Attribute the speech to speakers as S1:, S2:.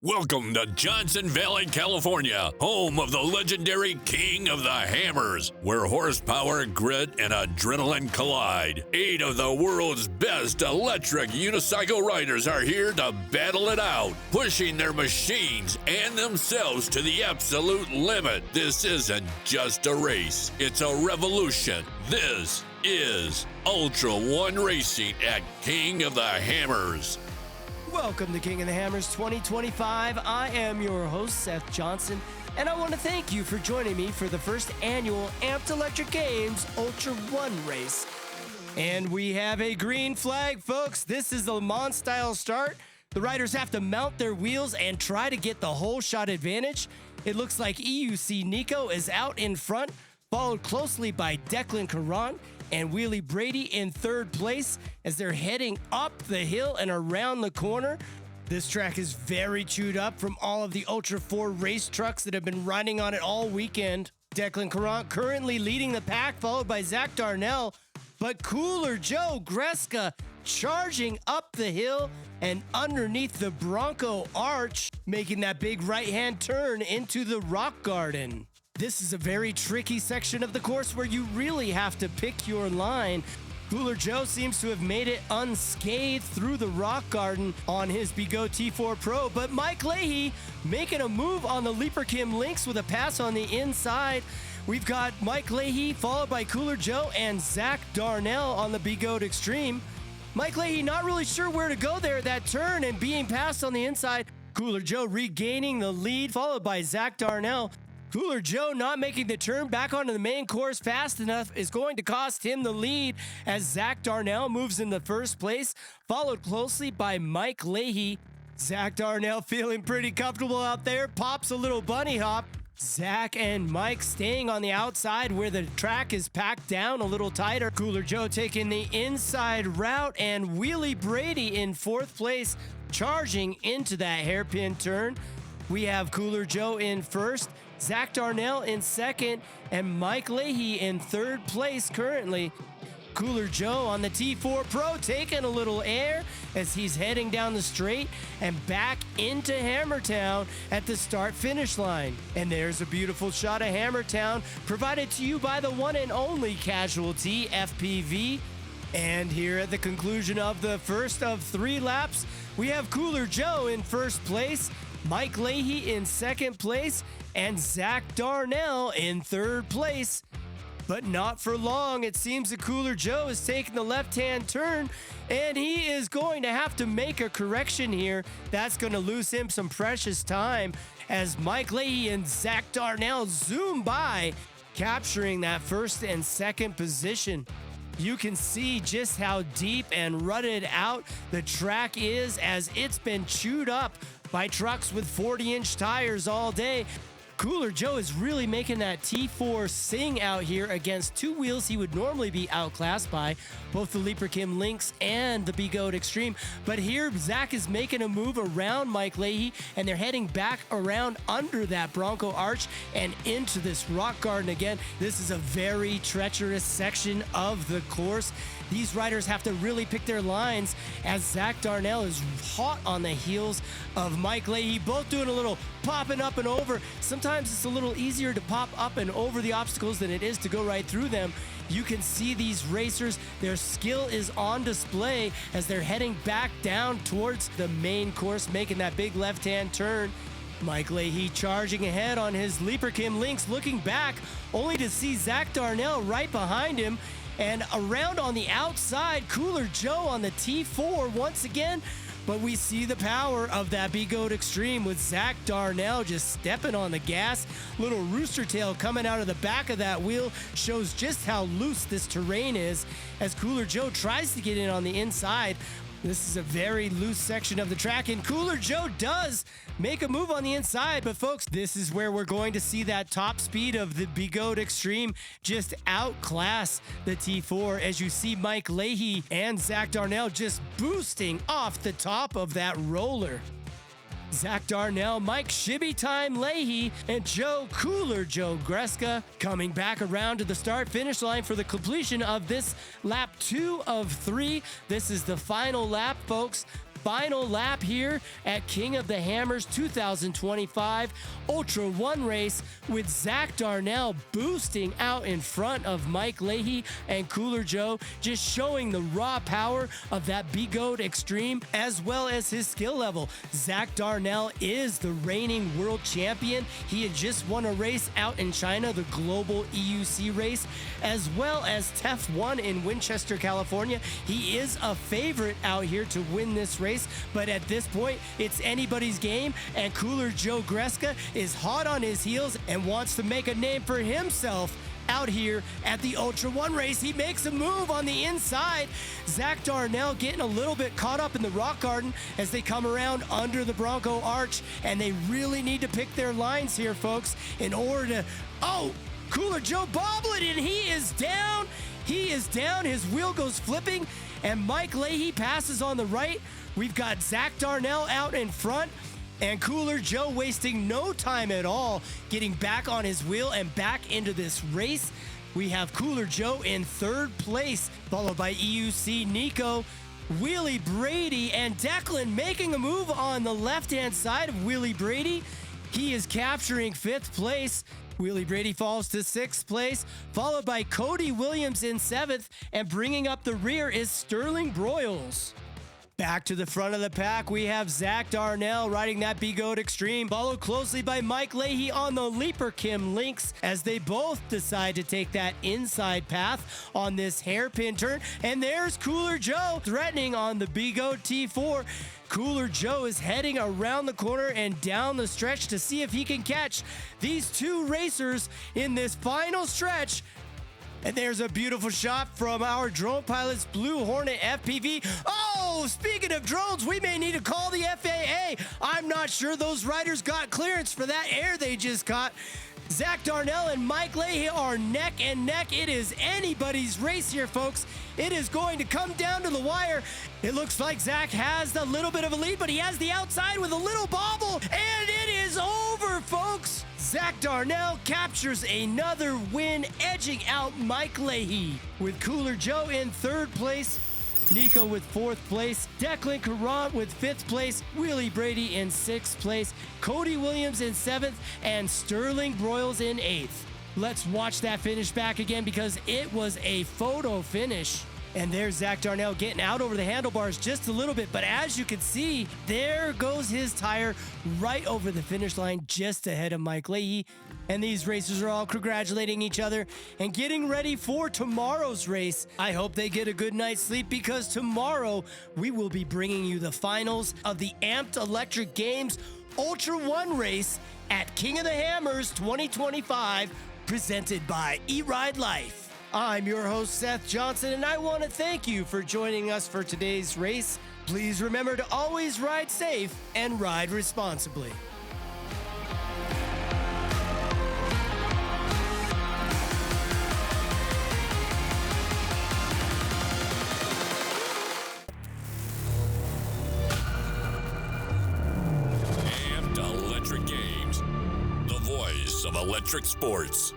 S1: Welcome to Johnson Valley, California, home of the legendary King of the Hammers, where horsepower, grit, and adrenaline collide. 8 of the world's best electric unicycle riders are here to battle it out, pushing their machines and themselves to the absolute limit. This isn't just a race, it's a revolution. This is Ultra One Racing at King of the Hammers.
S2: Welcome to King of the Hammers 2025. I am your host, Seth Johnson, and I want to thank you for joining me for the first annual Amped Electric Games Ultra One race. And we have a green flag, folks. This is the Le Mans style start. The riders have to mount their wheels and try to get the whole shot advantage. It looks like EUC Nico is out in front, followed closely by Declan Caron and Wheelie Brady in third place as they're heading up the hill and around the corner. This track is very chewed up from all of the Ultra 4 race trucks that have been riding on it all weekend. Declan Caron currently leading the pack, followed by Zach Darnell, but Cooler Joe Greska charging up the hill and underneath the Bronco arch, making that big right-hand turn into the rock garden. This is a very tricky section of the course where you really have to pick your line. Cooler Joe seems to have made it unscathed through the rock garden on his Begode T4 Pro, but Mike Leahy making a move on the Leaper Kim Lynx with a pass on the inside. We've got Mike Leahy followed by Cooler Joe and Zach Darnell on the Begode Extreme. Mike Leahy not really sure where to go there at that turn and being passed on the inside. Cooler Joe regaining the lead, followed by Zach Darnell. Cooler Joe not making the turn back onto the main course fast enough is going to cost him the lead as Zach Darnell moves in the first place, followed closely by Mike Leahy. Zach Darnell feeling pretty comfortable out there, pops a little bunny hop. Zach and Mike staying on the outside where the track is packed down a little tighter. Cooler Joe taking the inside route and Wheelie Brady in fourth place, charging into that hairpin turn. We have Cooler Joe in first, Zach Darnell in second, and Mike Leahy in third place currently. Cooler Joe on the T4 Pro taking a little air as he's heading down the straight and back into Hammertown at the start-finish line. And there's a beautiful shot of Hammertown provided to you by the one and only Casualty FPV. And here at the conclusion of the first of 3 laps, we have Cooler Joe in first place, Mike Leahy in second place, and Zach Darnell in third place. But not for long. It seems that Cooler Joe is taking the left-hand turn, and he is going to have to make a correction here. That's going to lose him some precious time as Mike Leahy and Zach Darnell zoom by, capturing that first and second position. You can see just how deep and rutted out the track is as it's been chewed up by trucks with 40-inch tires all day. Cooler Joe is really making that T4 sing out here against 2 wheels he would normally be outclassed by, both the Leaper Kim Lynx and the Begode Extreme. But here, Zach is making a move around Mike Leahy, and they're heading back around under that Bronco arch and into this rock garden again. This is a very treacherous section of the course. These riders have to really pick their lines as Zach Darnell is hot on the heels of Mike Leahy, both doing a little popping up and over. Sometimes it's a little easier to pop up and over the obstacles than it is to go right through them. You can see these racers, their skill is on display as they're heading back down towards the main course, making that big left-hand turn. Mike Leahy charging ahead on his Leaper Kim Lynx, looking back only to see Zach Darnell right behind him. And around on the outside, Cooler Joe on the T4 once again. But we see the power of that Begode Extreme with Zach Darnell just stepping on the gas. Little rooster tail coming out of the back of that wheel shows just how loose this terrain is as Cooler Joe tries to get in on the inside. This is a very loose section of the track, and Cooler Joe does make a move on the inside. But folks, this is where we're going to see that top speed of the Begode Extreme just outclass the T4 as you see Mike Leahy and Zach Darnell just boosting off the top of that roller. Zach Darnell, Mike Shibby Time Leahy, and Joe Cooler Joe Greska coming back around to the start-finish line for the completion of this lap 2 of 3. This is the final lap, folks. final lap here at King of the Hammers 2025 Ultra One race with Zach Darnell boosting out in front of Mike Leahy and Cooler Joe, just showing the raw power of that Begode Extreme as well as his skill level. Zach Darnell is the reigning world champion. He had just won a race out in China, the global EUC race, as well as TEF 1 in Winchester, California. He is a favorite out here to win this race, but at this point, it's anybody's game, and Cooler Joe Greska is hot on his heels and wants to make a name for himself out here at the Ultra One race. He makes a move on the inside. Zach Darnell getting a little bit caught up in the rock garden as they come around under the Bronco arch, and they really need to pick their lines here, folks, in order to... Oh, Cooler Joe bobble it, and he is down. He is down. His wheel goes flipping, and Mike Leahy passes on the right. We've got Zach Darnell out in front, and Cooler Joe wasting no time at all, getting back on his wheel and back into this race. We have Cooler Joe in third place, followed by EUC Nico, Wheelie Brady, and Declan making a move on the left-hand side of Wheelie Brady. He is capturing fifth place. Wheelie Brady falls to sixth place, followed by Cody Williams in seventh, and bringing up the rear is Sterling Broyles. Back to the front of the pack, we have Zach Darnell riding that Begode Extreme, followed closely by Mike Leahy on the Leaper Kim Lynx as they both decide to take that inside path on this hairpin turn. And there's Cooler Joe threatening on the Begode T4. Cooler Joe is heading around the corner and down the stretch to see if he can catch these two racers in this final stretch. And there's a beautiful shot from our drone pilot's Blue Hornet FPV. Oh, speaking of drones, we may need to call the FAA. I'm not sure those riders got clearance for that air they just caught. Zach Darnell and Mike Leahy are neck and neck. It is anybody's race here, folks. It is going to come down to the wire. It looks like Zach has a little bit of a lead, but he has the outside with a little bobble, and it is over, folks. Zach Darnell captures another win, edging out Mike Leahy. With Cooler Joe in third place, Nico with fourth place, Declan Carrant with fifth place, Wheelie Brady in sixth place, Cody Williams in seventh, and Sterling Broyles in eighth. Let's watch that finish back again because it was a photo finish. And there's Zach Darnell getting out over the handlebars just a little bit, but as you can see, there goes his tire right over the finish line just ahead of Mike Leahy. And these racers are all congratulating each other and getting ready for tomorrow's race. I hope they get a good night's sleep because tomorrow we will be bringing you the finals of the Amped Electric Games Ultra One race at King of the Hammers 2025, presented by E-Ride Life. I'm your host, Seth Johnson, and I want to thank you for joining us for today's race. Please remember to always ride safe and ride responsibly.
S1: Amped Electric Games, the voice of electric sports.